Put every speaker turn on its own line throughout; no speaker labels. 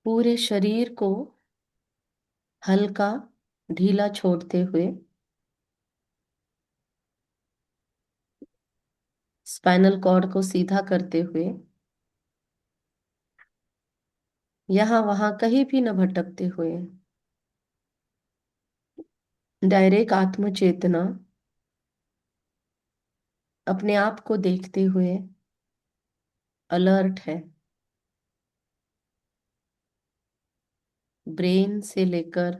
पूरे शरीर को हल्का ढीला छोड़ते हुए, स्पाइनल कॉर्ड को सीधा करते हुए, यहां वहां कहीं भी न भटकते हुए, डायरेक्ट आत्म चेतना अपने आप को देखते हुए अलर्ट है। ब्रेन से लेकर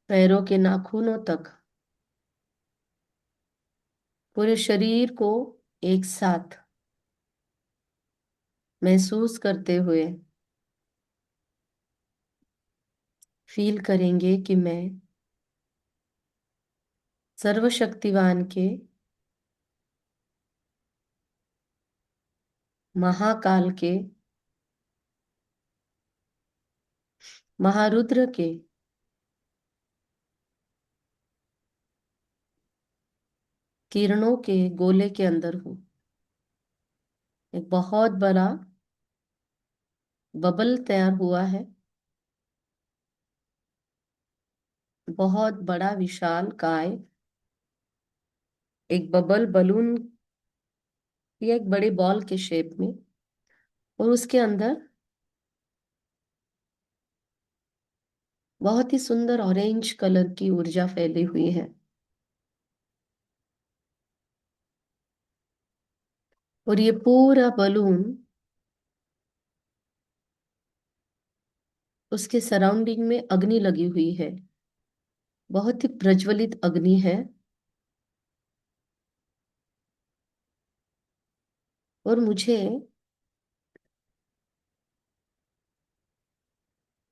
पैरों के नाखूनों तक पूरे शरीर को एक साथ महसूस करते हुए फील करेंगे कि मैं सर्वशक्तिवान के, महाकाल के, महारुद्र के किरणों के गोले के अंदर हूं। एक बहुत बड़ा बबल तैयार हुआ है। बहुत बड़ा विशाल काय एक बबल बलून या एक बड़े बॉल के शेप में, और उसके अंदर बहुत ही सुंदर ऑरेंज कलर की ऊर्जा फैली हुई है। और ये पूरा बलून उसके सराउंडिंग में अग्नि लगी हुई है, बहुत ही प्रज्वलित अग्नि है। और मुझे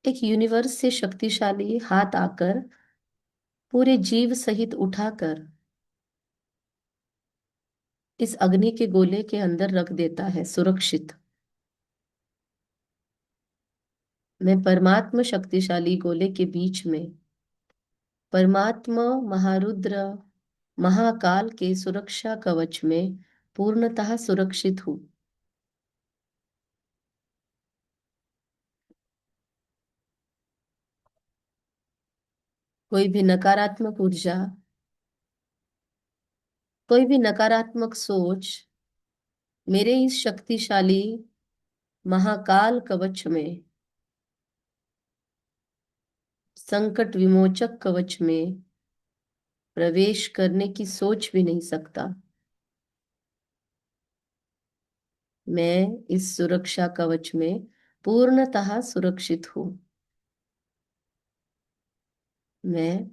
एक यूनिवर्स से शक्तिशाली हाथ आकर पूरे जीव सहित उठाकर इस अग्नि के गोले के अंदर रख देता है, सुरक्षित। मैं परमात्मा शक्तिशाली गोले के बीच में परमात्मा महारुद्र महाकाल के सुरक्षा कवच में पूर्णतः सुरक्षित हूं। कोई भी नकारात्मक ऊर्जा, कोई भी नकारात्मक सोच मेरे इस शक्तिशाली महाकाल कवच में, संकट विमोचक कवच में प्रवेश करने की सोच भी नहीं सकता। मैं इस सुरक्षा कवच में पूर्णतः सुरक्षित हूं। मैं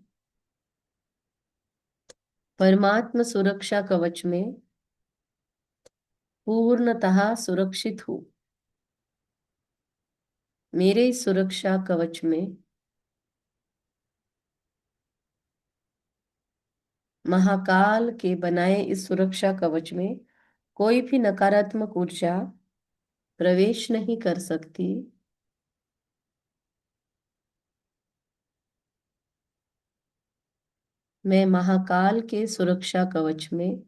परमात्मा सुरक्षा कवच में पूर्णतः सुरक्षित हूं। मेरे इस सुरक्षा कवच में महाकाल के बनाए इस सुरक्षा कवच में कोई भी नकारात्मक ऊर्जा प्रवेश नहीं कर सकती। मैं महाकाल के सुरक्षा कवच में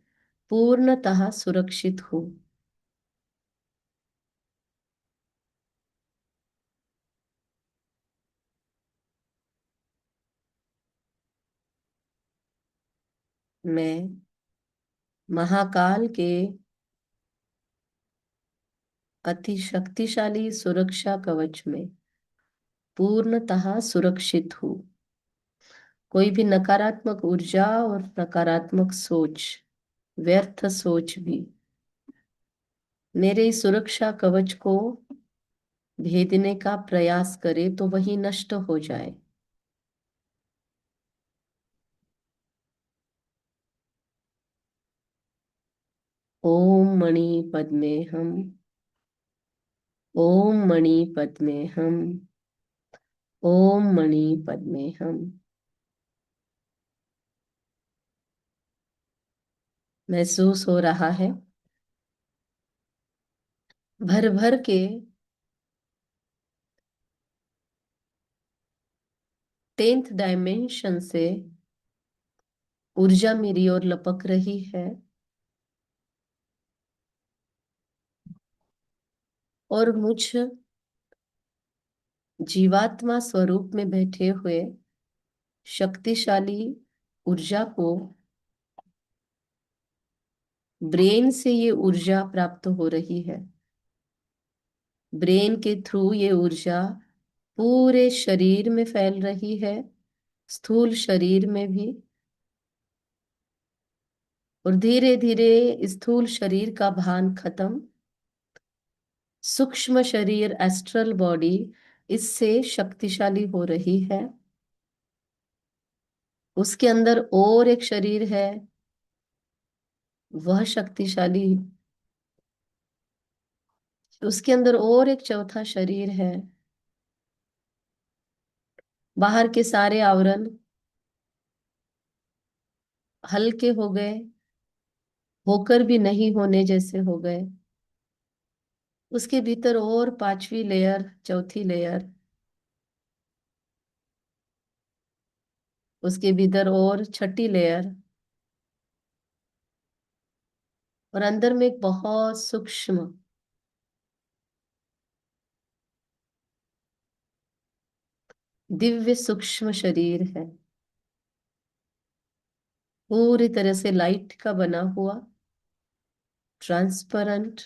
पूर्णतः सुरक्षित हूं। मैं महाकाल के अति शक्तिशाली सुरक्षा कवच में पूर्णतः सुरक्षित हूं। कोई भी नकारात्मक ऊर्जा और नकारात्मक सोच, व्यर्थ सोच भी मेरे इस सुरक्षा कवच को भेदने का प्रयास करे तो वही नष्ट हो जाए। ओम मणि पद्मे हम, ओम मणि पद्मे हम, ओम मणि पद्मे हम। महसूस हो रहा है भर भर के 10th डायमेंशन से ऊर्जा मेरी ओर लपक रही है। और मुझ जीवात्मा स्वरूप में बैठे हुए शक्तिशाली ऊर्जा को, ब्रेन से ये ऊर्जा प्राप्त हो रही है। ब्रेन के थ्रू ये ऊर्जा पूरे शरीर में फैल रही है, स्थूल शरीर में भी। और धीरे धीरे स्थूल शरीर का भान खत्म, सूक्ष्म शरीर एस्ट्रल बॉडी इससे शक्तिशाली हो रही है। उसके अंदर और एक शरीर है, वह शक्तिशाली। उसके अंदर और एक चौथा शरीर है। बाहर के सारे आवरण हल्के हो गए, होकर भी नहीं होने जैसे हो गए। उसके भीतर और पांचवी लेयर, चौथी लेयर, उसके भीतर और छठी लेयर, और अंदर में एक बहुत सूक्ष्म दिव्य सूक्ष्म शरीर है, पूरी तरह से लाइट का बना हुआ, ट्रांसपेरेंट।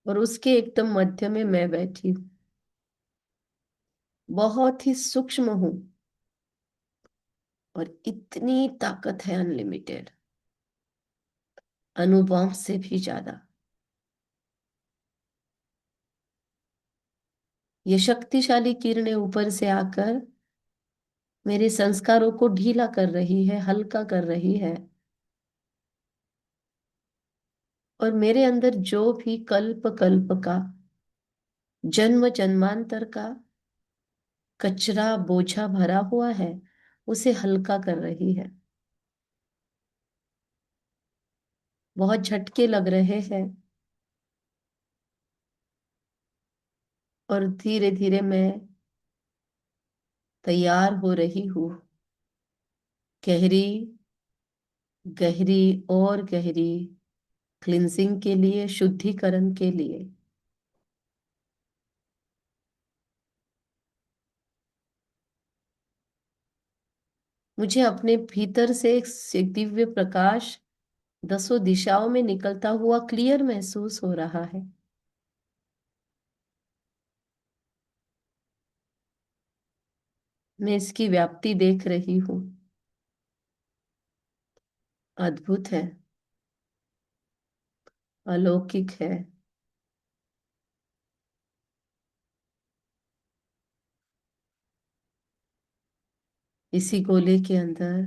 और उसके एकदम मध्य में मैं बैठी हूँ, बहुत ही सूक्ष्म हूं, और इतनी ताकत है अनलिमिटेड, अणुबॉम्ब से भी ज्यादा। ये शक्तिशाली किरणें ऊपर से आकर मेरे संस्कारों को ढीला कर रही है, हल्का कर रही है। और मेरे अंदर जो भी कल्प कल्प का, जन्म जन्मांतर का कचरा बोझा भरा हुआ है, उसे हल्का कर रही है। बहुत झटके लग रहे हैं, और धीरे धीरे मैं तैयार हो रही हूँ गहरी गहरी और गहरी क्लिंजिंग के लिए, शुद्धिकरण के लिए। मुझे अपने भीतर से एक दिव्य प्रकाश दसों दिशाओं में निकलता हुआ क्लियर महसूस हो रहा है। मैं इसकी व्याप्ति देख रही हूँ। अद्भुत है, अलौकिक है। इसी गोले के अंदर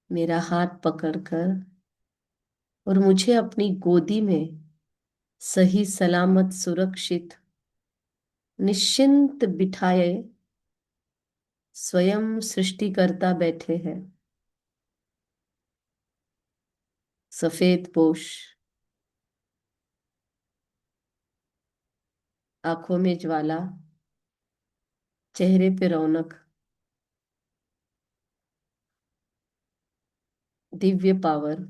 मेरा हाथ पकड़कर और मुझे अपनी गोदी में सही सलामत सुरक्षित निश्चिंत बिठाए स्वयं सृष्टिकर्ता बैठे हैं। सफेद पोश, आंखों में ज्वाला, चेहरे पे रौनक, दिव्य पावर।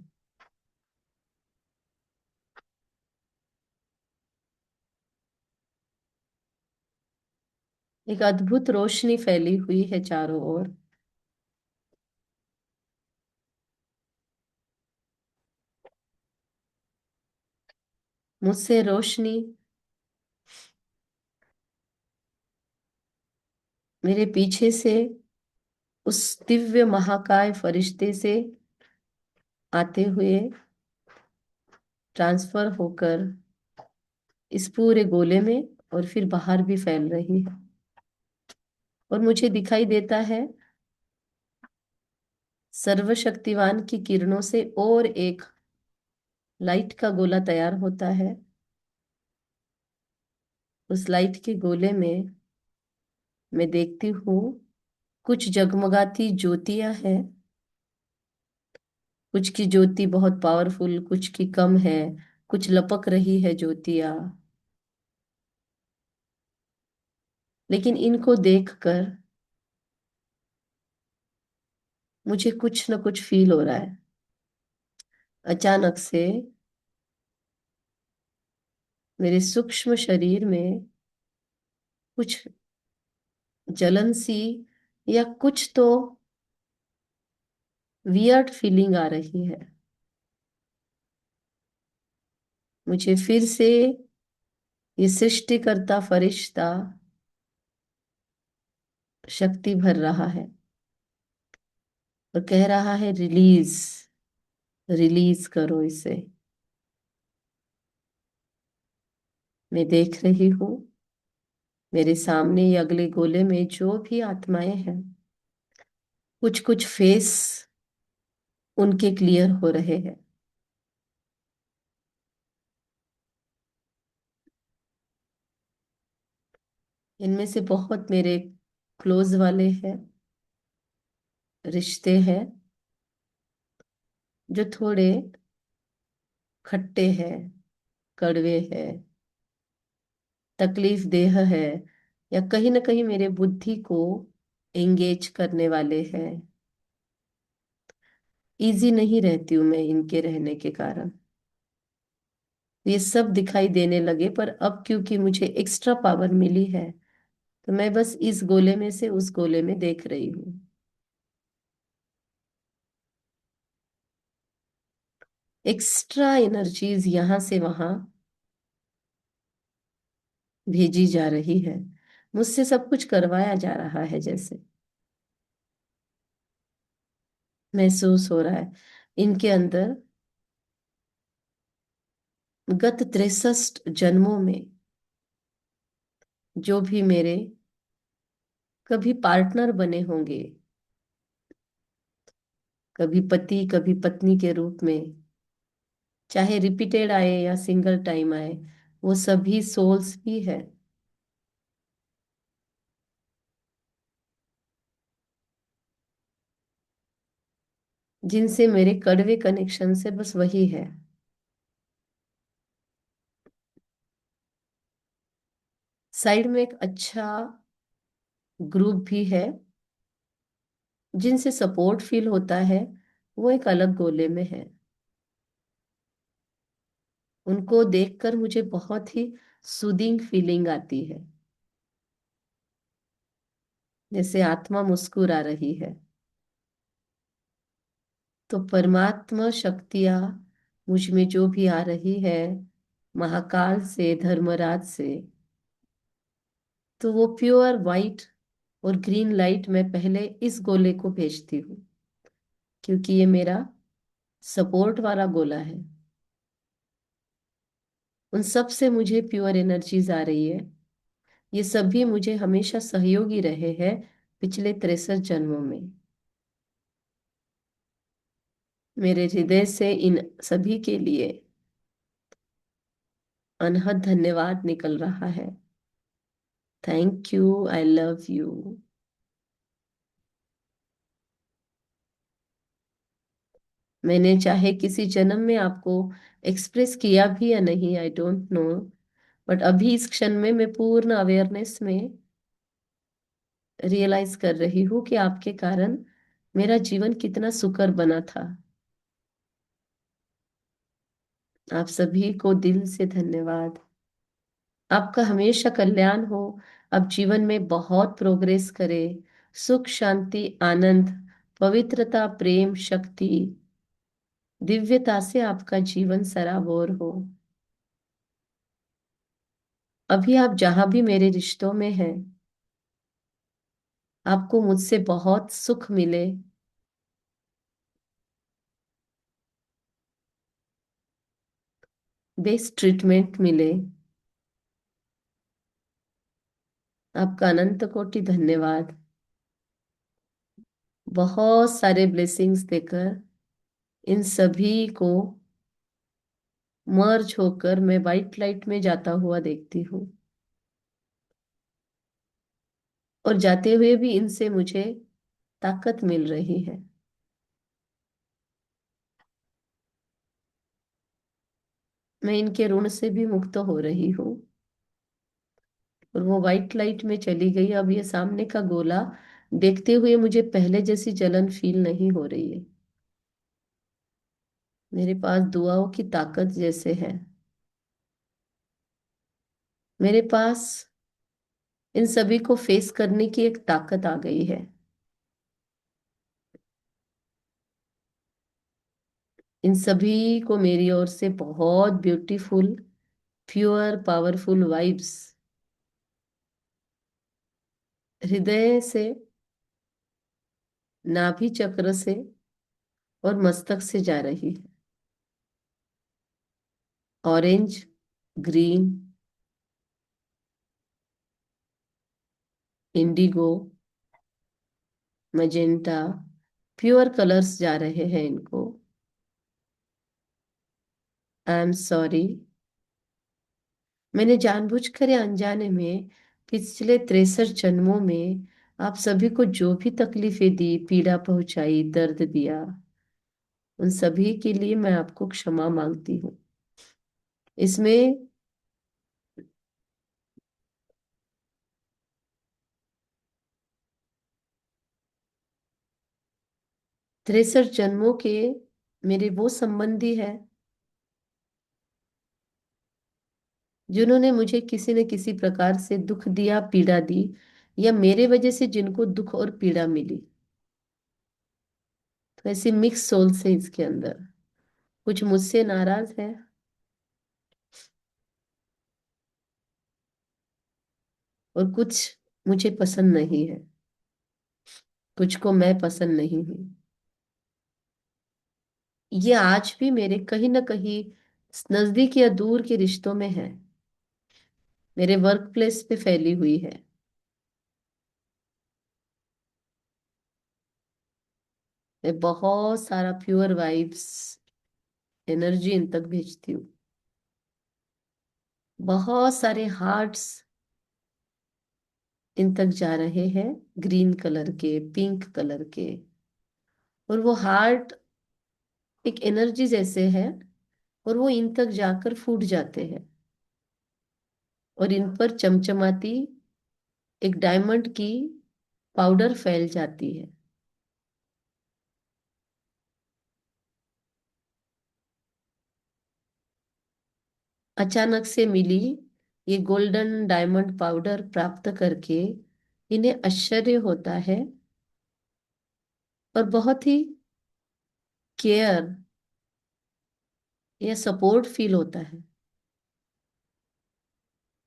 एक अद्भुत रोशनी फैली हुई है चारों ओर। मुझसे रोशनी मेरे पीछे से उस दिव्य महाकाय फरिश्ते से आते हुए ट्रांसफर होकर इस पूरे गोले में और फिर बाहर भी फैल रही है। और मुझे दिखाई देता है सर्वशक्तिवान की किरणों से और एक लाइट का गोला तैयार होता है। उस लाइट के गोले में मैं देखती हूँ कुछ जगमगाती ज्योतियां हैं। कुछ की ज्योति बहुत पावरफुल, कुछ की कम है, कुछ लपक रही है ज्योतियां। लेकिन इनको देखकर मुझे कुछ न कुछ फील हो रहा है। अचानक से मेरे सूक्ष्म शरीर में कुछ जलन सी या कुछ तो वियर्ड फीलिंग आ रही है। मुझे फिर से ये सृष्टिकर्ता फरिश्ता शक्ति भर रहा है और कह रहा है रिलीज, रिलीज करो इसे। मैं देख रही हूँ मेरे सामने ये अगले गोले में जो भी आत्माएं हैं, कुछ कुछ फेस उनके क्लियर हो रहे हैं। इनमें से बहुत मेरे क्लोज वाले हैं, रिश्ते हैं जो थोड़े खट्टे हैं, कड़वे हैं, तकलीफ देह है, या कहीं ना कहीं मेरे बुद्धि को एंगेज करने वाले हैं। इजी नहीं रहती हूं मैं इनके रहने के कारण। ये सब दिखाई देने लगे, पर अब क्योंकि मुझे एक्स्ट्रा पावर मिली है तो मैं बस इस गोले में से उस गोले में देख रही हूँ। एक्स्ट्रा एनर्जीज यहां से वहां भेजी जा रही है, मुझसे सब कुछ करवाया जा रहा है जैसे महसूस हो रहा है। इनके अंदर गत 63 जन्मों में जो भी मेरे कभी पार्टनर बने होंगे, कभी पति कभी पत्नी के रूप में, चाहे रिपीटेड आए या सिंगल टाइम आए, वो सभी सोल्स भी है जिनसे मेरे कड़वे कनेक्शन से बस वही है। साइड में एक अच्छा ग्रुप भी है जिनसे सपोर्ट फील होता है, वो एक अलग गोले में है। उनको देखकर मुझे बहुत ही सूदिंग फीलिंग आती है, जैसे आत्मा मुस्कुरा रही है। तो परमात्मा शक्तियां मुझ में जो भी आ रही है, महाकाल से, धर्मराज से, तो वो प्योर वाइट और ग्रीन लाइट मैं पहले इस गोले को भेजती हूँ, क्योंकि ये मेरा सपोर्ट वाला गोला है। उन सब से मुझे प्योर एनर्जीज आ रही है। ये सभी मुझे हमेशा सहयोगी रहे हैं पिछले 63 जन्मों में। मेरे हृदय से इन सभी के लिए अनहद धन्यवाद निकल रहा है। Thank you, I love you. मैंने चाहे किसी जन्म में आपको एक्सप्रेस किया भी या नहीं, आई डोंट नो, बट अभी इस क्षण में मैं पूर्ण अवेयरनेस में रियलाइज कर रही हूँ कि आपके कारण मेरा जीवन कितना सुकर बना था। आप सभी को दिल से धन्यवाद। आपका हमेशा कल्याण हो। आप जीवन में बहुत प्रोग्रेस करें। सुख, शांति, आनंद, पवित्रता, प्रेम, शक्ति, दिव्यता से आपका जीवन सराबोर हो। अभी आप जहां भी मेरे रिश्तों में हैं, आपको मुझसे बहुत सुख मिले, बेस्ट ट्रीटमेंट मिले। आपका अनंत कोटि धन्यवाद। बहुत सारे ब्लेसिंग्स देकर इन सभी को मर्ज होकर मैं वाइट लाइट में जाता हुआ देखती हूँ, और जाते हुए भी इनसे मुझे ताकत मिल रही है। मैं इनके ऋण से भी मुक्त हो रही हूँ, और वो वाइट लाइट में चली गई। अब ये सामने का गोला देखते हुए मुझे पहले जैसी जलन फील नहीं हो रही है। मेरे पास दुआओं की ताकत जैसे है। मेरे पास इन सभी को फेस करने की एक ताकत आ गई है। इन सभी को मेरी ओर से बहुत ब्यूटीफुल, प्योर, पावरफुल वाइब्स हृदय से, नाभि चक्र से और मस्तक से जा रही है। Orange, green, Indigo, magenta, pure colours जा रहे हैं इनको। आई एम सॉरी, मैंने जानबूझकर या अनजाने में पिछले 63 जन्मों में आप सभी को जो भी तकलीफें दी, पीड़ा पहुंचाई, दर्द दिया, उन सभी के लिए मैं आपको क्षमा मांगती हूँ। इसमें 63 जन्मों के मेरे वो संबंधी है जिन्होंने मुझे किसी न किसी प्रकार से दुख दिया, पीड़ा दी, या मेरे वजह से जिनको दुख और पीड़ा मिली। तो ऐसी मिक्स सोल्स है इसके अंदर। कुछ मुझसे नाराज है और कुछ मुझे पसंद नहीं है, कुछ को मैं पसंद नहीं हूँ। ये आज भी मेरे कहीं ना कहीं नजदीक या दूर के रिश्तों में है, मेरे वर्क प्लेस पे फैली हुई है। मैं बहुत सारा प्योर वाइब्स एनर्जी इन तक भेजती हूँ। बहुत सारे हार्ट्स इन तक जा रहे हैं, ग्रीन कलर के, पिंक कलर के। और वो हार्ट एक एनर्जी जैसे है, और वो इन तक जाकर फूट जाते हैं और इन पर चमचमाती एक डायमंड की पाउडर फैल जाती है। अचानक से मिली ये गोल्डन डायमंड पाउडर प्राप्त करके इन्हें आश्चर्य होता है और बहुत ही केयर या सपोर्ट फील होता है।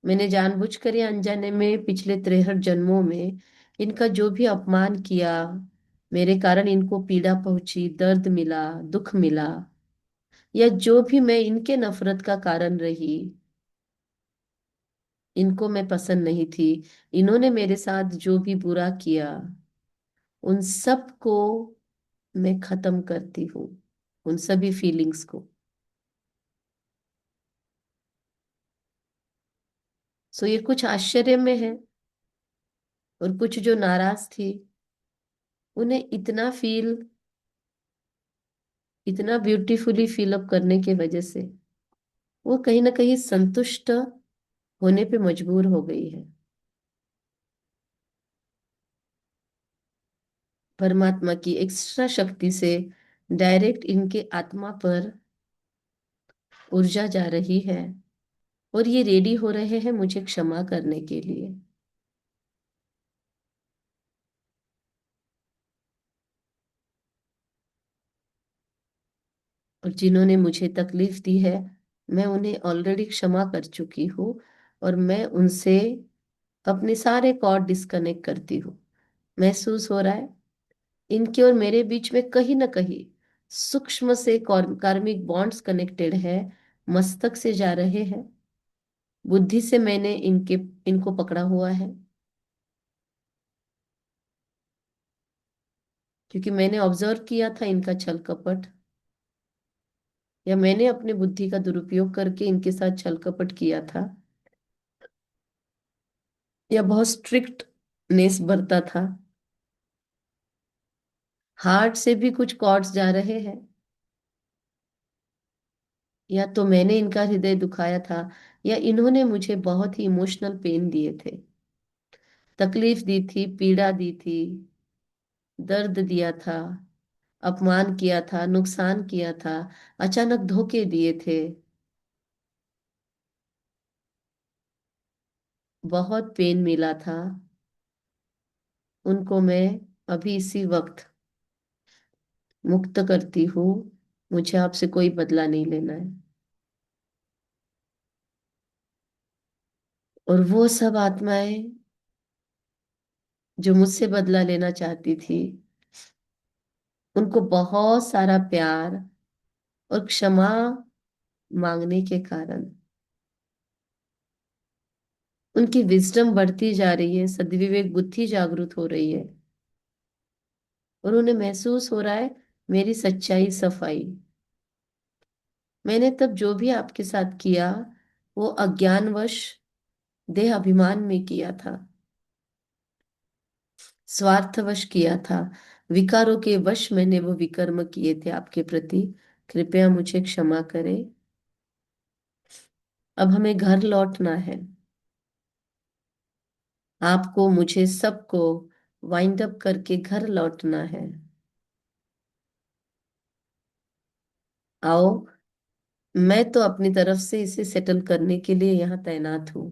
मैंने जानबूझकर या अनजाने में पिछले 63 जन्मों में इनका जो भी अपमान किया, मेरे कारण इनको पीड़ा पहुंची, दर्द मिला, दुख मिला, या जो भी मैं इनके नफरत का कारण रही, इनको मैं पसंद नहीं थी, इन्होंने मेरे साथ जो भी बुरा किया, उन सब को मैं खत्म करती हूँ, उन सभी फीलिंग्स को। सो ये कुछ आश्चर्य में है, और कुछ जो नाराज थी, उन्हें इतना ब्यूटीफुली फील अप करने की वजह से वो कहीं ना कहीं संतुष्ट होने पे मजबूर हो गई है। परमात्मा की एक्स्ट्रा शक्ति से डायरेक्ट इनके आत्मा पर ऊर्जा जा रही है, और ये रेडी हो रहे हैं मुझे क्षमा करने के लिए। और जिन्होंने मुझे तकलीफ दी है, मैं उन्हें ऑलरेडी क्षमा कर चुकी हूँ, और मैं उनसे अपने सारे कॉर्ड डिस्कनेक्ट करती हूँ। महसूस हो रहा है इनके और मेरे बीच में कहीं ना कहीं सूक्ष्म से कार्मिक बॉन्ड्स कनेक्टेड है, मस्तक से जा रहे हैं। बुद्धि से मैंने इनको पकड़ा हुआ है, क्योंकि मैंने ऑब्जर्व किया था इनका छल कपट, या मैंने अपने बुद्धि का दुरुपयोग करके इनके साथ छल कपट किया था, या बहुत स्ट्रिक्टनेस बरता था। हार्ट से भी कुछ कॉर्ड्स जा रहे हैं, या तो मैंने इनका हृदय दुखाया था, या इन्होंने मुझे बहुत ही इमोशनल पेन दिए थे, तकलीफ दी थी, पीड़ा दी थी, दर्द दिया था, अपमान किया था, नुकसान किया था, अचानक धोखे दिए थे। बहुत पेन मिला था, उनको मैं अभी इसी वक्त मुक्त करती हूँ। मुझे आपसे कोई बदला नहीं लेना है। और वो सब आत्माएं जो मुझसे बदला लेना चाहती थी, उनको बहुत सारा प्यार और क्षमा मांगने के कारण उनकी विजडम बढ़ती जा रही है, सद्विवेक बुद्धि जागृत हो रही है, और उन्हें महसूस हो रहा है मेरी सच्चाई सफाई। मैंने तब जो भी आपके साथ किया वो अज्ञानवश देह अभिमान में किया था, स्वार्थवश किया था, विकारों के वश मैंने वो विकर्म किए थे आपके प्रति। कृपया मुझे क्षमा करें। अब हमें घर लौटना है। आपको, मुझे, सबको वाइंड अप करके घर लौटना है। आओ, मैं तो अपनी तरफ से इसे सेटल करने के लिए यहाँ तैनात हूँ।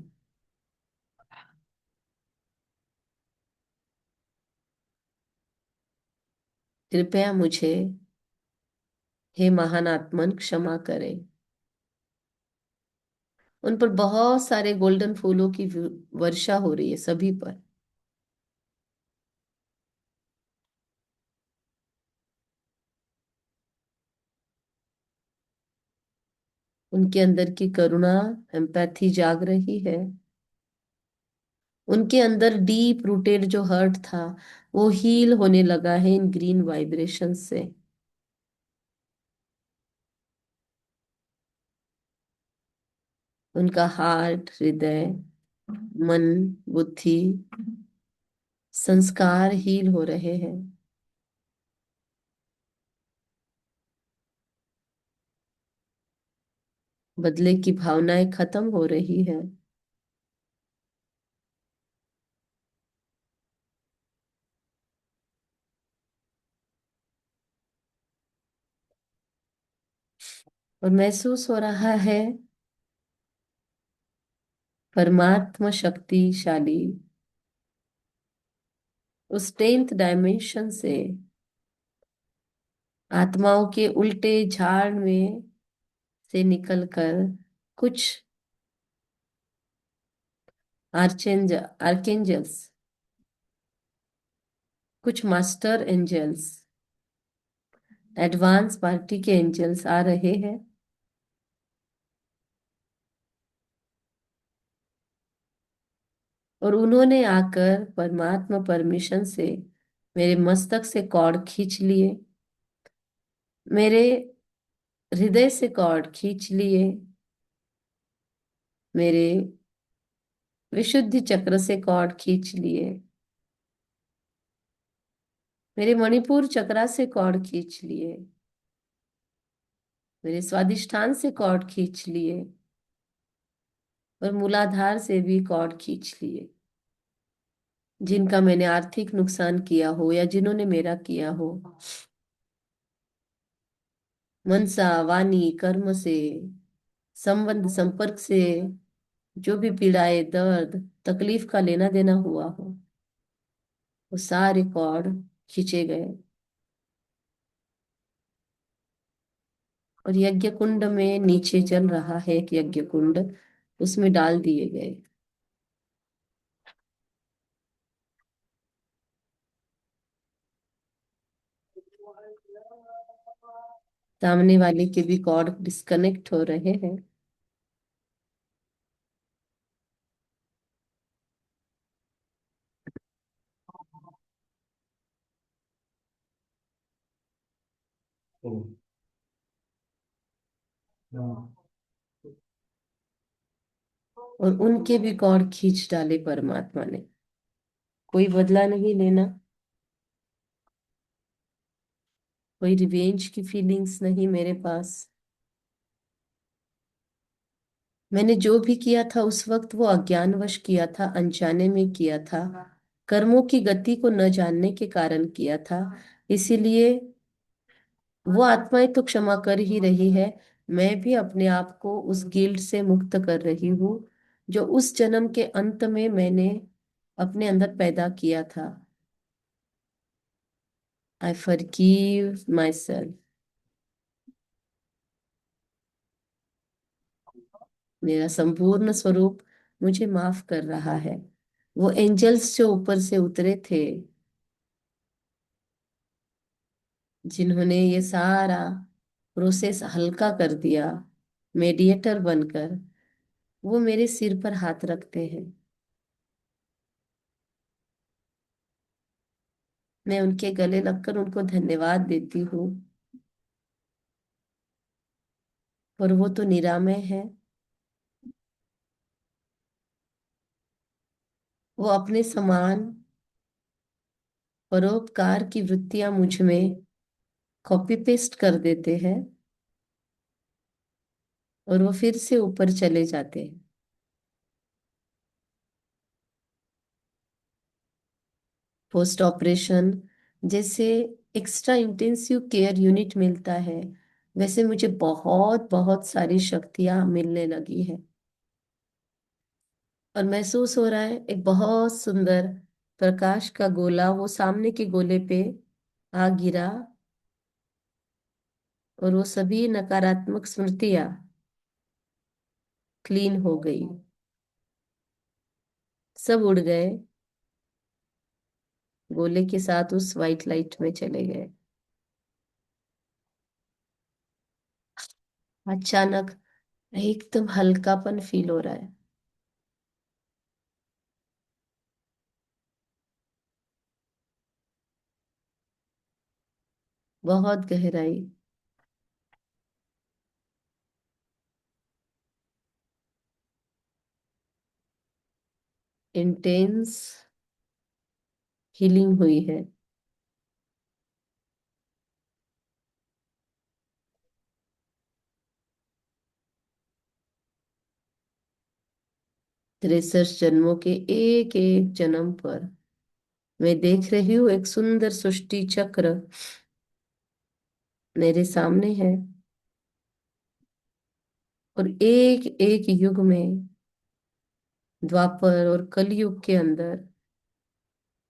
कृपया मुझे, हे महान आत्मन, क्षमा करें। उन पर बहुत सारे गोल्डन फूलों की वर्षा हो रही है, सभी पर। उनके अंदर की करुणा, एम्पैथी जाग रही है। उनके अंदर डीप रूटेड जो हर्ट था वो हील होने लगा है इन ग्रीन वाइब्रेशन से। उनका हार्ट, हृदय, मन, बुद्धि, संस्कार हील हो रहे हैं। बदले की भावनाएं खत्म हो रही है। और महसूस हो रहा है परमात्मा शक्तिशाली उस 10th डायमेंशन से आत्माओं के उल्टे झाड़ में से निकलकर कुछ आर्केंजल्स, कुछ मास्टर एंजल्स, एडवांस पार्टी के एंजल्स आ रहे हैं। और उन्होंने आकर परमात्मा परमिशन से मेरे मस्तक से कॉर्ड खींच लिए, मेरे हृदय से कॉर्ड खींच लिए, मेरे विशुद्धि चक्र से कॉर्ड खींच लिए, मेरे मणिपुर चक्रा से कॉर्ड खींच लिए, मेरे स्वादिष्ठान से कॉर्ड खींच लिए, और मूलाधार से भी कॉर्ड खींच लिए। जिनका मैंने आर्थिक नुकसान किया हो या जिन्होंने मेरा किया हो, मनसा वाणी कर्म से, संबंध संपर्क से, जो भी पीड़ाएं, दर्द, तकलीफ का लेना देना हुआ हो, वो सारे कॉर्ड खींचे गए और यज्ञ कुंड में नीचे चल रहा है एक यज्ञ कुंड, उसमें डाल दिए गए। सामने वाले के भी कॉर्ड डिस्कनेक्ट हो रहे हैं। और उनके भी कॉर्ड खींच डाले परमात्मा ने। कोई बदला नहीं लेना, कोई रिवेंज की फीलिंग्स नहीं मेरे पास। मैंने जो भी किया था उस वक्त वो अज्ञानवश किया था, अनजाने में किया था, कर्मों की गति को न जानने के कारण किया था। इसीलिए वो आत्माएं तो क्षमा कर ही रही है, मैं भी अपने आप को उस गिल्ट से मुक्त कर रही हूँ। जो उस जन्म के अंत में मैंने अपने अंदर पैदा किया था। आई फॉरगिव माई सेल्फ। मेरा संपूर्ण स्वरूप मुझे माफ कर रहा है। वो एंजल्स जो ऊपर से उतरे थे, जिन्होंने ये सारा प्रोसेस हल्का कर दिया, मेडिएटर बनकर, वो मेरे सिर पर हाथ रखते हैं। मैं उनके गले लगकर उनको धन्यवाद देती हूँ। और वो तो निरामय है। वो अपने समान परोपकार की वृत्तियां मुझ में कॉपी पेस्ट कर देते हैं, और वो फिर से ऊपर चले जाते हैं। पोस्ट ऑपरेशन जैसे एक्स्ट्रा इंटेंसिव केयर यूनिट मिलता है, वैसे मुझे बहुत बहुत सारी शक्तियां मिलने लगी है। और महसूस हो रहा है एक बहुत सुंदर प्रकाश का गोला वो सामने के गोले पे आ गिरा, और वो सभी नकारात्मक स्मृतियां क्लीन हो गई, सब उड़ गए, गोले के साथ उस वाइट लाइट में चले गए। अचानक एकदम हल्कापन फील हो रहा है। बहुत गहराई। इंटेंस हीलिंग हुई है। तिरसठ जन्मों के एक एक जन्म पर मैं देख रही हूँ एक सुंदर सृष्टि चक्र मेरे सामने है। और एक एक युग में, द्वापर और कलयुग के अंदर,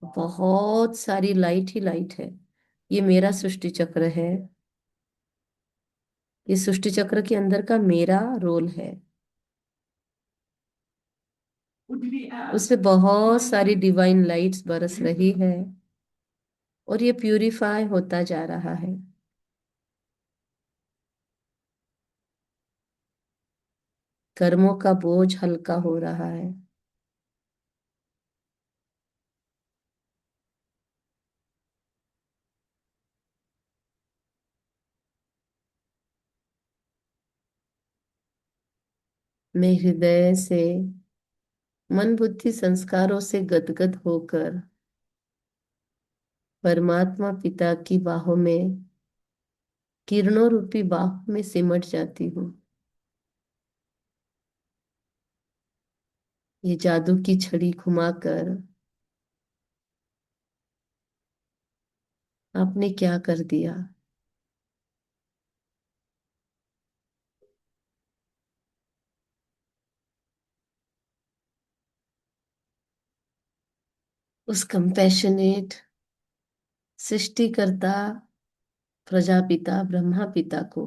बहुत सारी लाइट ही लाइट है। ये मेरा सृष्टि चक्र है। ये सृष्टि चक्र के अंदर का मेरा रोल है। उसमें बहुत सारी डिवाइन लाइट्स बरस रही है, और ये प्यूरिफाई होता जा रहा है। कर्मों का बोझ हल्का हो रहा है। मैं हृदय से, मन बुद्धि संस्कारों से गदगद होकर परमात्मा पिता की बाहों में, किरणों रूपी बाहों में सिमट जाती हूँ। ये जादू की छड़ी घुमाकर आपने क्या कर दिया। उस कंपैशनेट सृष्टिकर्ता प्रजापिता ब्रह्मा पिता को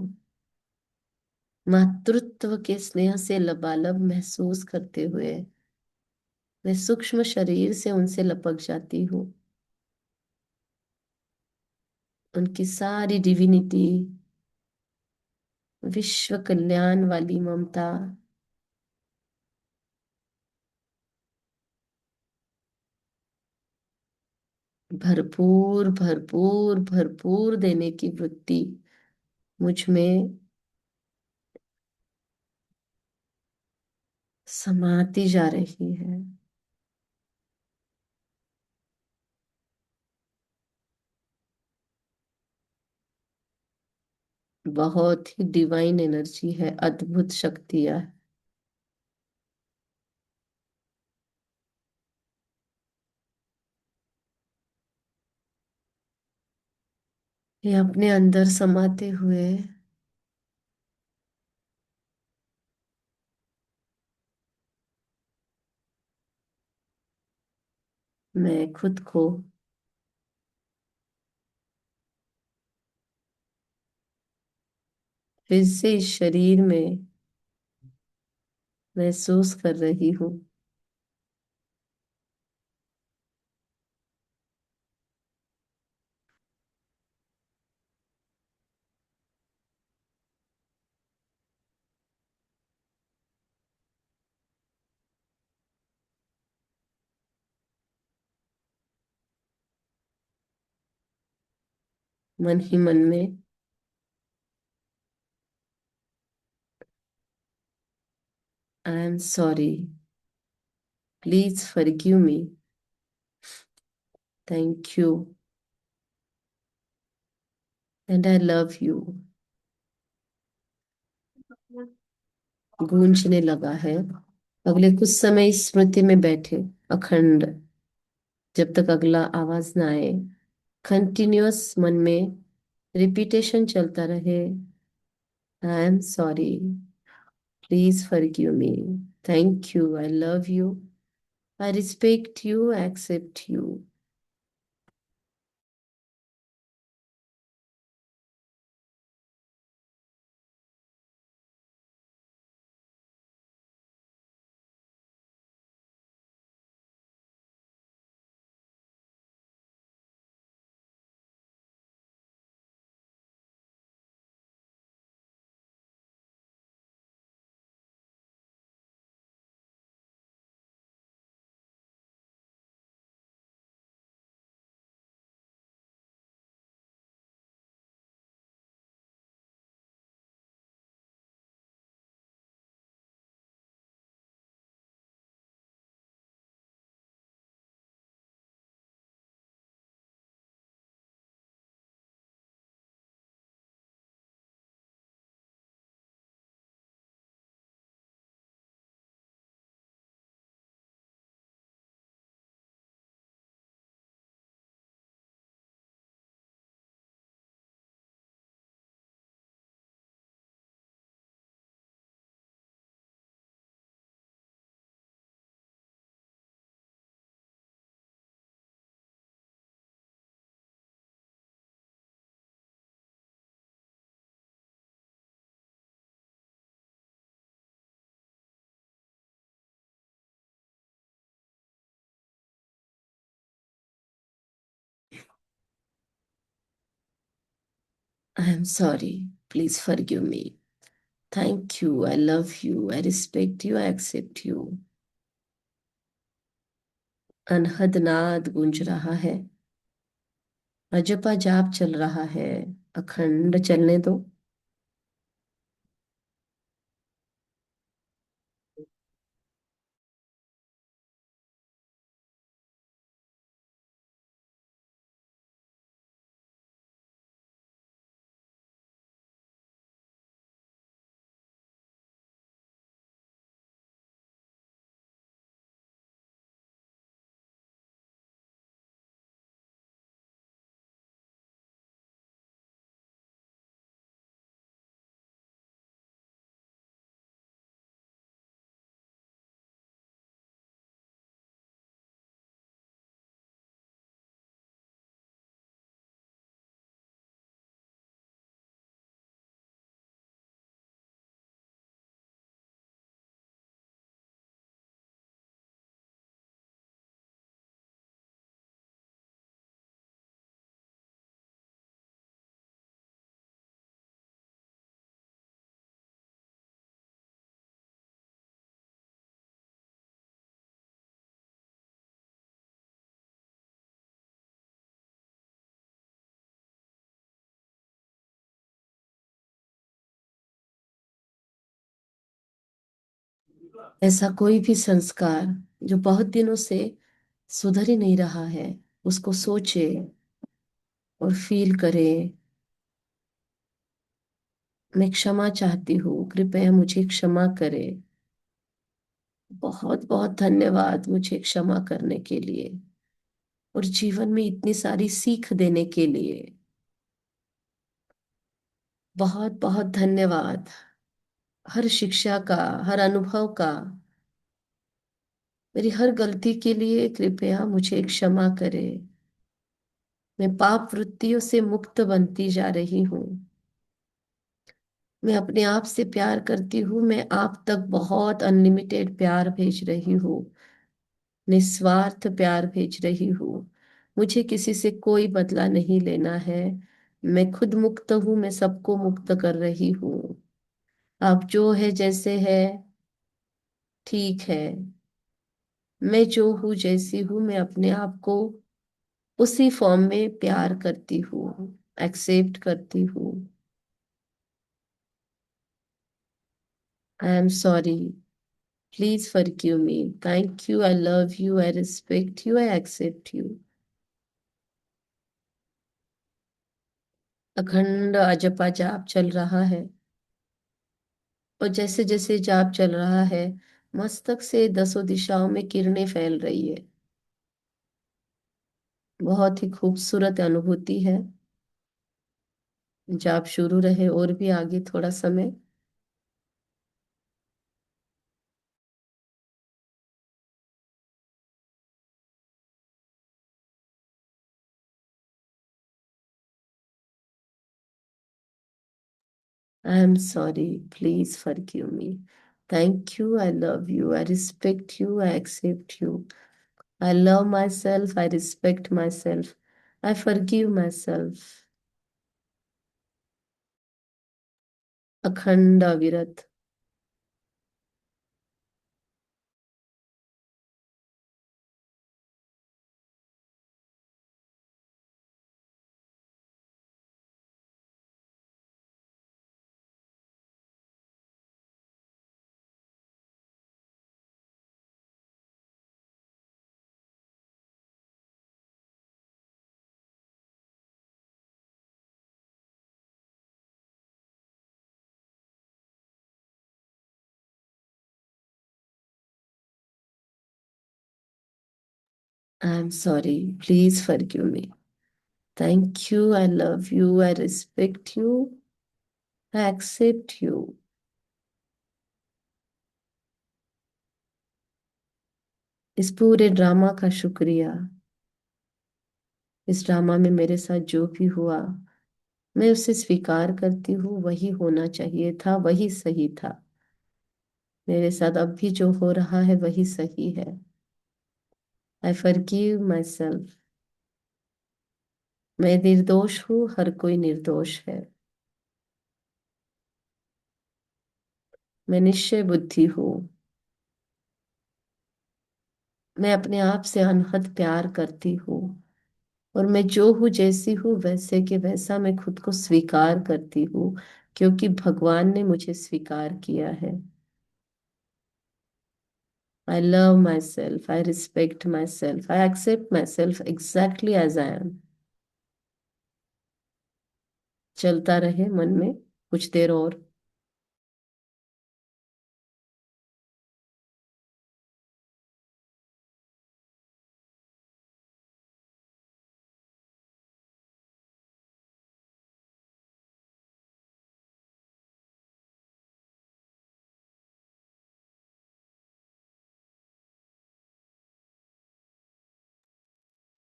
मातृत्व के स्नेह से लबालब महसूस करते हुए मैं सूक्ष्म शरीर से उनसे लपक जाती हूँ। उनकी सारी डिविनिटी, विश्व कल्याण वाली ममता, भरपूर भरपूर भरपूर देने की वृत्ति मुझ में समाती जा रही है। बहुत ही डिवाइन एनर्जी है, अद्भुत शक्तियां है। ये अपने अंदर समाते हुए मैं खुद को फिर से इस शरीर में महसूस कर रही हूँ। मन ही मन में आई am sorry, please forgive me, thank you and I love you गूंजने लगा है। अगले कुछ समय इस स्मृति में बैठे, अखंड, जब तक अगला आवाज ना आए। कंटिन्यूअस मन में रिपीटेशन चलता रहे। I am sorry, please forgive me, thank you, I love you, I respect you, accept you. I am sorry, please forgive me, thank you, I love you, I respect you, I accept you. अनहद नाद गूंज रहा है, अजपा जाप चल रहा है। अखंड चलने दो। ऐसा कोई भी संस्कार जो बहुत दिनों से सुधर ही नहीं रहा है, उसको सोचे और फील करे। मैं क्षमा चाहती हूँ, कृपया मुझे क्षमा करे। बहुत बहुत धन्यवाद मुझे क्षमा करने के लिए और जीवन में इतनी सारी सीख देने के लिए। बहुत बहुत धन्यवाद हर शिक्षा का, हर अनुभव का। मेरी हर गलती के लिए कृपया मुझे क्षमा करें। मैं पाप वृत्तियों से मुक्त बनती जा रही हूँ। मैं अपने आप से प्यार करती हूँ। मैं आप तक बहुत अनलिमिटेड प्यार भेज रही हूँ। निस्वार्थ प्यार भेज रही हूँ। मुझे किसी से कोई बदला नहीं लेना है। मैं खुद मुक्त हूँ। मैं सबको मुक्त कर रही हूँ। आप जो है जैसे है ठीक है। मैं जो हूँ जैसी हूँ, मैं अपने आप को उसी फॉर्म में प्यार करती हूँ, एक्सेप्ट करती हूँ। I am sorry, please forgive me. Thank you, I love you, I respect you, I accept you. अखंड अजपा जाप चल रहा है, और जैसे जैसे जाप चल रहा है, मस्तक से दसों दिशाओं में किरणें फैल रही है। बहुत ही खूबसूरत अनुभूति है। जाप शुरू रहे और भी आगे थोड़ा समय। I am sorry, please forgive me. Thank you, I love you, I respect you, I accept you. I love myself, I respect myself, I forgive myself. अखंड अविरत। I am sorry, please forgive me. Thank you, I love you, I respect you, I accept you. इस पूरे drama का शुक्रिया। इस drama में मेरे साथ जो भी हुआ, मैं उसे स्वीकार करती हूँ। वही होना चाहिए था, वही सही था। मेरे साथ अब भी जो हो रहा है वही सही है। आई फॉरगिव माई सेल्फ। मैं निर्दोष हूँ, हर कोई निर्दोष है। मैं निश्चय बुद्धि हूँ। मैं अपने आप से अनहद प्यार करती हूँ, और मैं जो हूँ जैसी हूँ वैसे के वैसा मैं खुद को स्वीकार करती हूँ, क्योंकि भगवान ने मुझे स्वीकार किया है। I love myself, I respect myself, I accept myself exactly as I am. चलता रहे मन में कुछ देर और।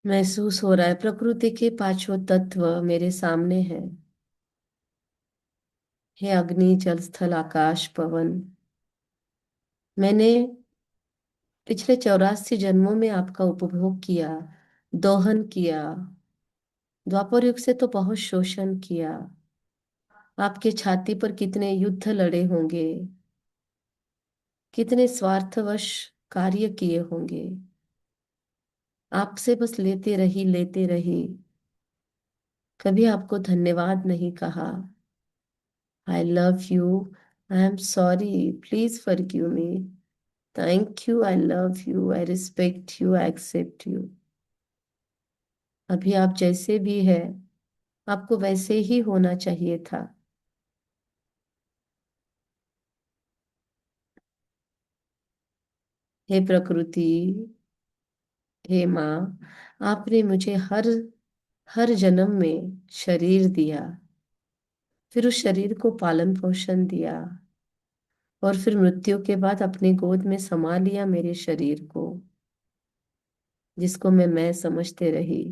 महसूस हो रहा है प्रकृति के पांचों तत्व मेरे सामने है। हे अग्नि, जल, स्थल, आकाश, पवन। मैंने पिछले 84 जन्मों में आपका उपभोग किया, दोहन किया। द्वापर युग से तो बहुत शोषण किया। आपके छाती पर कितने युद्ध लड़े होंगे, कितने स्वार्थवश कार्य किए होंगे। आपसे बस लेते रही, लेते रही। कभी आपको धन्यवाद नहीं कहा। I love you, I am sorry, please forgive me. Thank you, I love you, I respect you, I accept you. अभी आप जैसे भी है, आपको वैसे ही होना चाहिए था। हे प्रकृति, हे माँ, आपने मुझे हर हर जन्म में शरीर दिया, फिर उस शरीर को पालन पोषण दिया, और फिर मृत्यु के बाद अपनी गोद में समा लिया मेरे शरीर को, जिसको मैं समझते रही।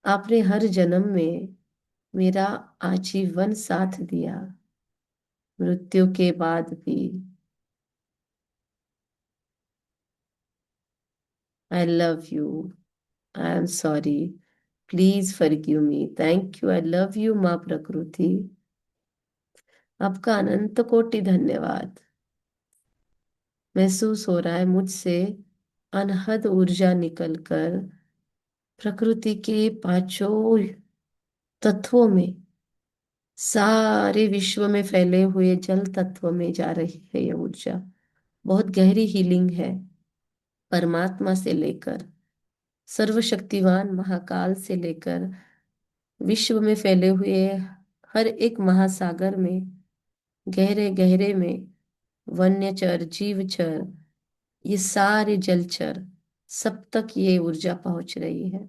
आपने हर जन्म में मेरा आजीवन साथ दिया, मृत्यु के बाद भी। आई love you, I am sorry, please forgive me, thank you, I love you माँ प्रकृति। आपका अनंत कोटि धन्यवाद। महसूस हो रहा है मुझसे अनहद ऊर्जा निकलकर प्रकृति के पांचों तत्वों में, सारे विश्व में फैले हुए जल तत्व में जा रही है ये ऊर्जा। बहुत गहरी हीलिंग है। परमात्मा से लेकर सर्वशक्तिवान महाकाल से लेकर विश्व में फैले हुए हर एक महासागर में, गहरे गहरे में, वन्यचर जीवचर, ये सारे जलचर, सब तक ये ऊर्जा पहुंच रही है।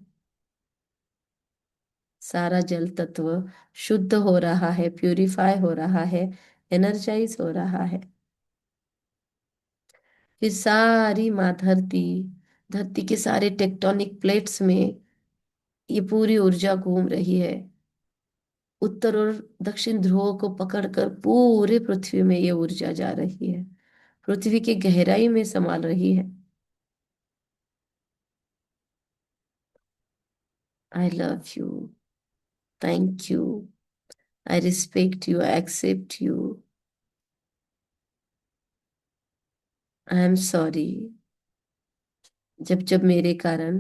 सारा जल तत्व शुद्ध हो रहा है, प्यूरिफाई हो रहा है, एनर्जाइज हो रहा है। फिर सारी माँ धरती, धरती के सारे टेक्टोनिक प्लेट्स में ये पूरी ऊर्जा घूम रही है। उत्तर और दक्षिण ध्रुवों को पकड़कर पूरे पृथ्वी में ये ऊर्जा जा रही है, पृथ्वी की गहराई में संभाल रही है। I love you, thank you, I respect you, I accept you, I am sorry. जब जब मेरे कारण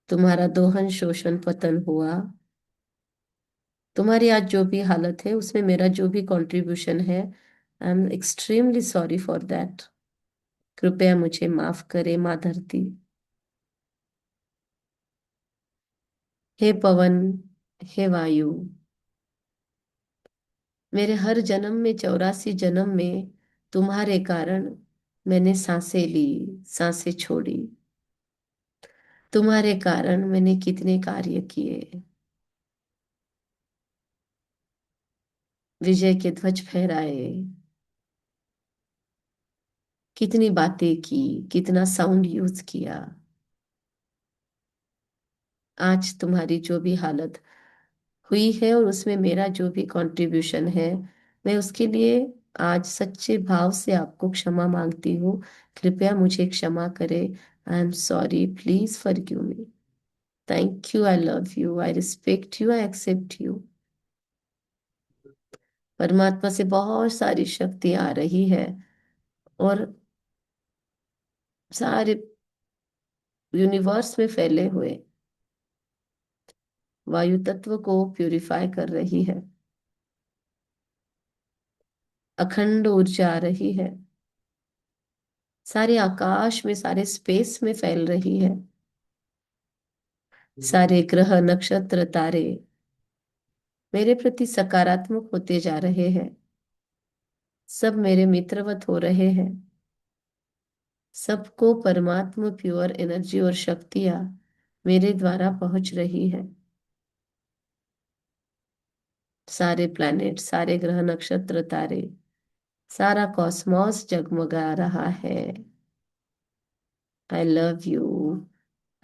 तुम्हारा दोहन शोषण पतन हुआ, तुम्हारी आज जो भी हालत है उसमें मेरा जो भी कंट्रीब्यूशन है, आई am extremely sorry for that. कृपया मुझे माफ करे माँ धरती। हे पवन, हे वायु, मेरे हर जन्म में 84 जन्म में तुम्हारे कारण मैंने सांसें ली, सांसें छोड़ी। तुम्हारे कारण मैंने कितने कार्य किए, विजय के ध्वज फहराए, कितनी बातें की, कितना साउंड यूज किया। आज तुम्हारी जो भी हालत हुई है और उसमें मेरा जो भी कंट्रीब्यूशन है, मैं उसके लिए आज सच्चे भाव से आपको क्षमा मांगती हूँ। कृपया मुझे क्षमा करें। I am sorry, please forgive me, thank you, I love you, I respect you, I accept you. परमात्मा से बहुत सारी शक्ति आ रही है और सारे यूनिवर्स में फैले हुए वायु तत्व को प्यूरिफाई कर रही है। अखंड ऊर्जा आ रही है, सारे आकाश में, सारे स्पेस में फैल रही है। सारे ग्रह नक्षत्र तारे मेरे प्रति सकारात्मक होते जा रहे हैं, सब मेरे मित्रवत हो रहे हैं। सबको परमात्मा प्योर एनर्जी और शक्तियां मेरे द्वारा पहुंच रही है। सारे प्लैनेट, सारे ग्रह नक्षत्र तारे, सारा कॉस्मॉस जगमगा रहा है। I love you,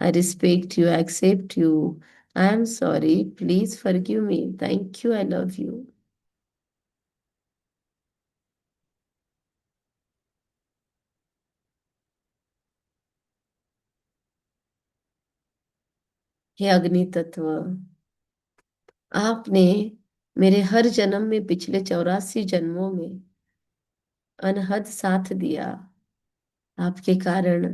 I respect you, I accept you, I am sorry, please forgive me, thank you, I love you. हे अग्नि तत्व, आपने मेरे हर जन्म में, पिछले 84 जन्मों में अनहद साथ दिया। आपके कारण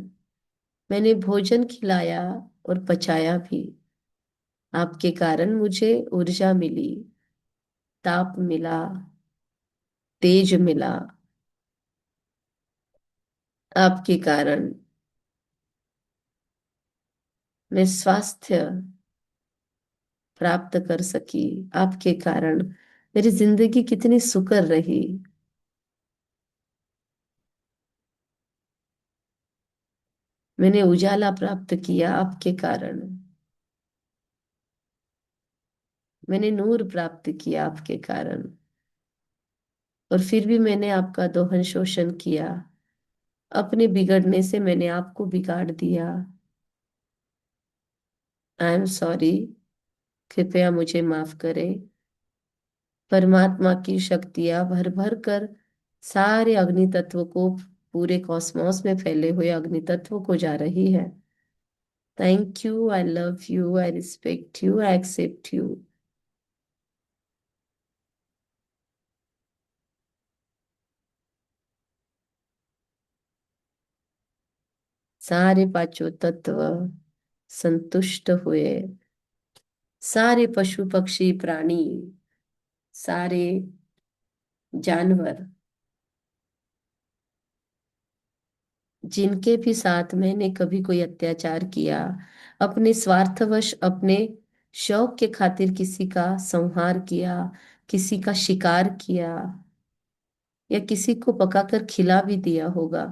मैंने भोजन खिलाया और पचाया भी। आपके कारण मुझे ऊर्जा मिली, ताप मिला, तेज मिला। आपके कारण मैं स्वास्थ्य प्राप्त कर सकी। आपके कारण मेरी जिंदगी कितनी सुकर रही। मैंने उजाला प्राप्त किया आपके कारण। मैंने नूर प्राप्त किया आपके कारण। और फिर भी मैंने आपका दोहन शोषण किया। अपने बिगड़ने से मैंने आपको बिगाड़ दिया। आई एम सॉरी। कृपया मुझे माफ करें। परमात्मा की शक्तियां भर भर कर सारे अग्नि तत्व को, पूरे कॉस्मोस में फैले हुए अग्नि तत्व को जा रही है। Thank you, I love you, I respect you, I accept you. सारे पांचों तत्व संतुष्ट हुए। सारे पशु पक्षी प्राणी, सारे जानवर, जिनके भी साथ मैंने कभी कोई अत्याचार किया, अपने स्वार्थवश, अपने शौक के खातिर किसी का संहार किया, किसी का शिकार किया, या किसी को पकाकर खिला भी दिया होगा,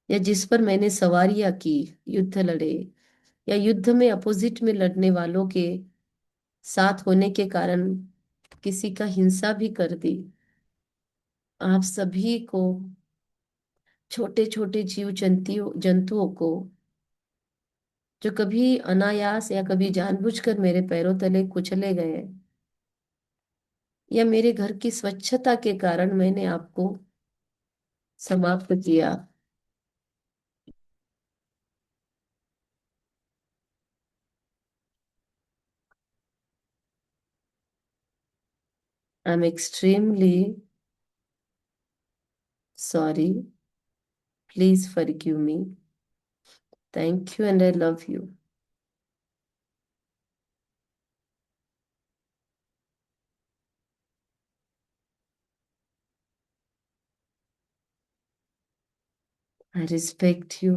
या जिस पर मैंने सवारियां की, युद्ध लड़े, या युद्ध में अपोजिट में लड़ने वालों के साथ होने के कारण किसी का हिंसा भी कर दी, आप सभी को, छोटे छोटे जीव जंतुओं जंतुओं को, जो कभी अनायास या कभी जानबूझकर मेरे पैरों तले कुचले गए, या मेरे घर की स्वच्छता के कारण मैंने आपको समाप्त किया। I am extremely sorry. Please forgive me. Thank you and I love you. I respect you.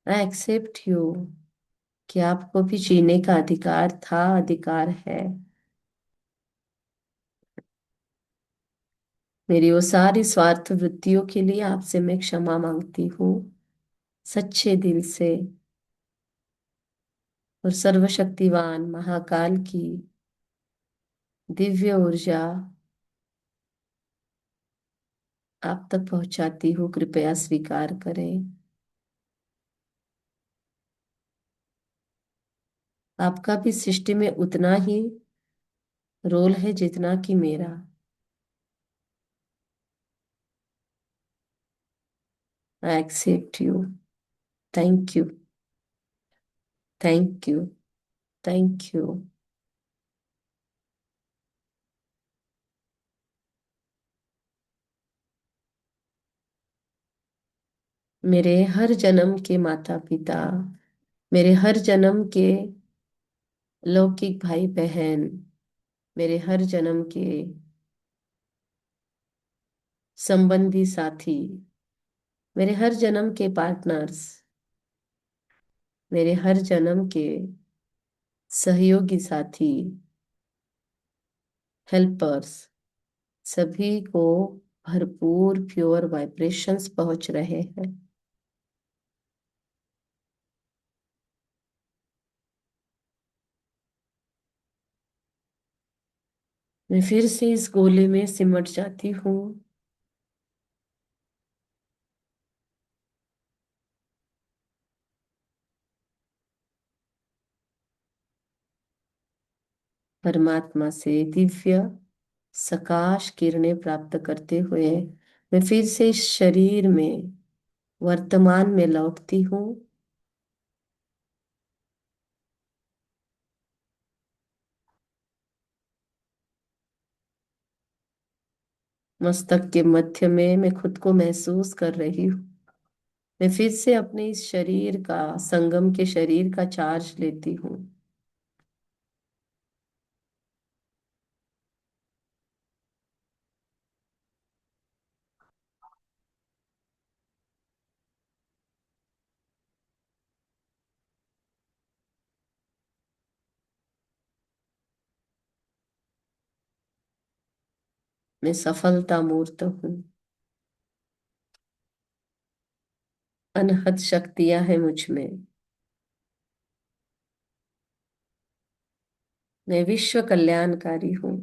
I accept you कि आपको भी जीने का अधिकार था, अधिकार है। मेरी वो सारी स्वार्थ वृत्तियों के लिए आपसे मैं क्षमा मांगती हूँ, सच्चे दिल से। और सर्वशक्तिवान महाकाल की दिव्य ऊर्जा आप तक पहुंचाती हूँ, कृपया स्वीकार करें। आपका भी सृष्टि में उतना ही रोल है जितना कि मेरा। I accept you. Thank you. Thank you. Thank you. मेरे हर जन्म के माता पिता, मेरे हर जन्म के लौकिक भाई बहन, मेरे हर जन्म के संबंधी साथी, मेरे हर जन्म के पार्टनर्स, मेरे हर जन्म के सहयोगी साथी, हेल्पर्स, सभी को भरपूर प्योर वाइब्रेशंस पहुंच रहे हैं। मैं फिर से इस गोले में सिमट जाती हूँ। परमात्मा से दिव्य सकाश किरणें प्राप्त करते हुए मैं फिर से इस शरीर में, वर्तमान में लौटती हूँ। मस्तक के मध्य में मैं खुद को महसूस कर रही हूँ। मैं फिर से अपने इस शरीर का, संगम के शरीर का चार्ज लेती हूँ। मैं सफलता मूर्त हूँ। अनहद शक्तियां हैं मुझ में। मैं विश्व कल्याणकारी हूँ।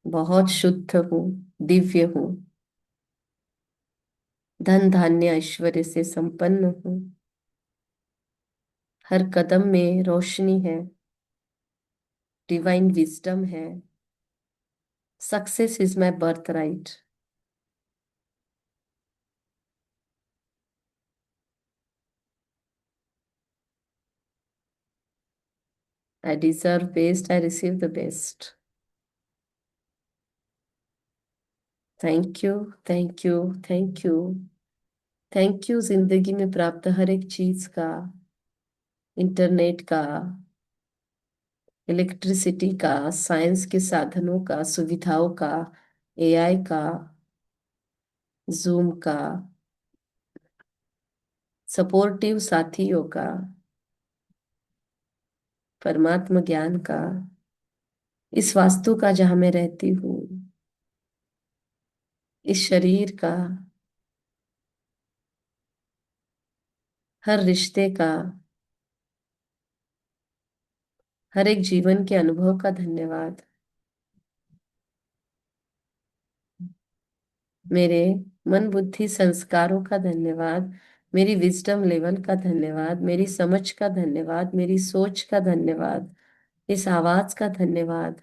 बहुत शुद्ध हूँ, दिव्य हूँ, धन धान्य ऐश्वर्य से संपन्न हूँ। हर कदम में रोशनी है, डिवाइन विजडम है। Success is my birth right. I deserve best, I receive the best. Thank you, thank you, thank you. Thank you जिंदगी में प्राप्त हर एक चीज का, इंटरनेट का, इलेक्ट्रिसिटी का, साइंस के साधनों का, सुविधाओं का, एआई का, जूम का, सपोर्टिव साथियों का, परमात्मा ज्ञान का, इस वास्तु का जहां मैं रहती हूँ, इस शरीर का, हर रिश्ते का, हर एक जीवन के अनुभव का धन्यवाद। मेरे मन बुद्धि संस्कारों का धन्यवाद। मेरी विजडम लेवल का धन्यवाद। मेरी समझ का धन्यवाद। मेरी सोच का धन्यवाद। इस आवाज का धन्यवाद।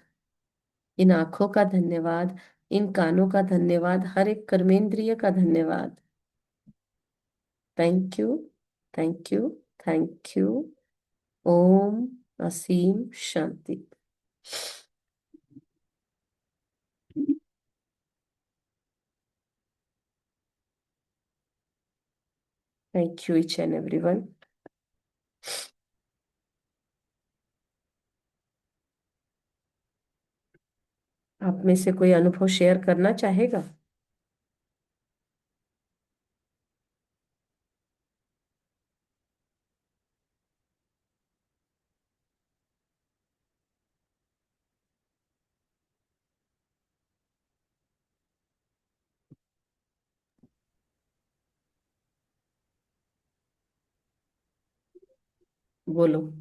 इन आंखों का धन्यवाद। इन कानों का धन्यवाद। हर एक कर्मेंद्रिय का धन्यवाद। Thank you, thank you, thank you. ओम असीम शांति। Thank you each and everyone. आप में से कोई अनुभव शेयर करना चाहेगा? बोलो।